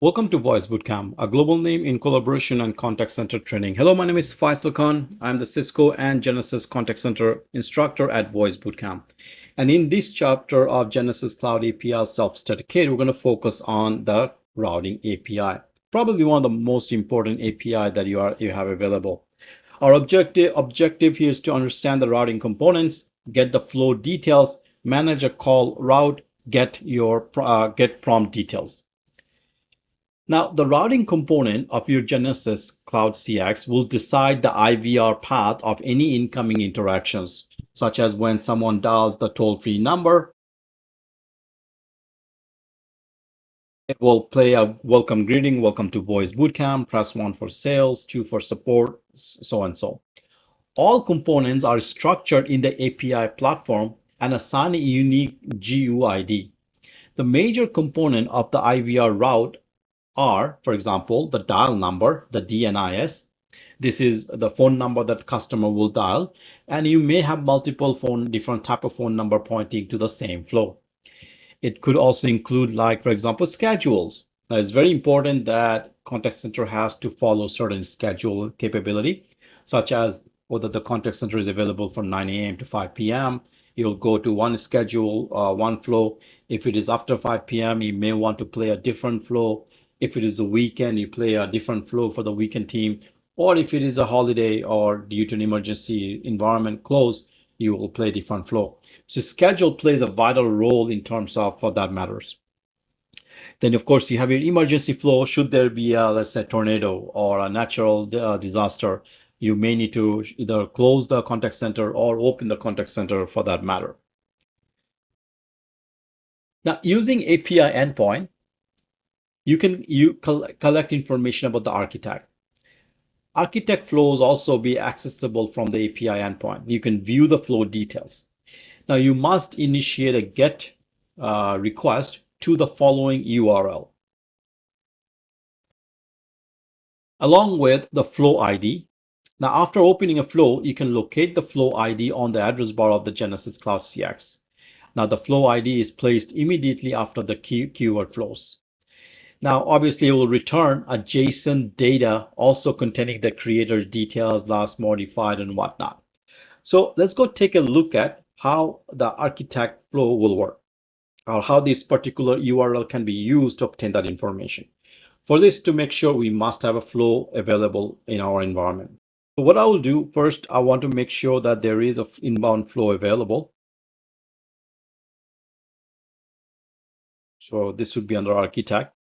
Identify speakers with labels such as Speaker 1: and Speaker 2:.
Speaker 1: Welcome to Voice Bootcamp, a global name in collaboration and contact center training. Hello, my name is Faisal Khan. I'm the Cisco and Genesys contact center instructor at Voice Bootcamp. And in this chapter of Genesys Cloud API Self-Study Kit, we're going to focus on the routing API, probably one of the most important API that you have available. Our objective here is to understand the routing components, get the flow details, manage a call route, get prompt details. Now, the routing component of your Genesys Cloud CX will decide the IVR path of any incoming interactions, such as when someone dials the toll-free number, it will play a welcome greeting, welcome to Voice Bootcamp, press 1 for sales, 2 for support, so and so. All components are structured in the API platform and assign a unique GUID. The major component of the IVR route are, for example, the dial number, the DNIS. This is the phone number that customer will dial, and you may have multiple different type of phone number pointing to the same flow. It could also include, like, for example, schedules. Now, it's very important that contact center has to follow certain schedule capability, such as whether the contact center is available from 9 a.m. to 5 p.m. You'll go to one schedule, one flow. If it is after 5 p.m., you may want to play a different flow. If it is a weekend, you play a different flow for the weekend team. Or if it is a holiday or due to an emergency environment close, you will play different flow. So schedule plays a vital role in terms of for that matters. Then of course you have your emergency flow. Should there be a, let's say, tornado or a natural disaster, you may need to either close the contact center or open the contact center for that matter. Now, using API endpoint, you can collect information about the architect. Architect flows also be accessible from the API endpoint. You can view the flow details. Now you must initiate a GET request to the following URL, along with the flow ID. Now, after opening a flow, you can locate the flow ID on the address bar of the Genesys Cloud CX. Now, the flow ID is placed immediately after the keyword flows. Now, obviously, it will return a JSON data also containing the creator details, last modified, and whatnot. So let's go take a look at how the architect flow will work, or how this particular URL can be used to obtain that information. For this to make sure, we must have a flow available in our environment. So what I will do first, I want to make sure that there is an inbound flow available. So this would be under architect.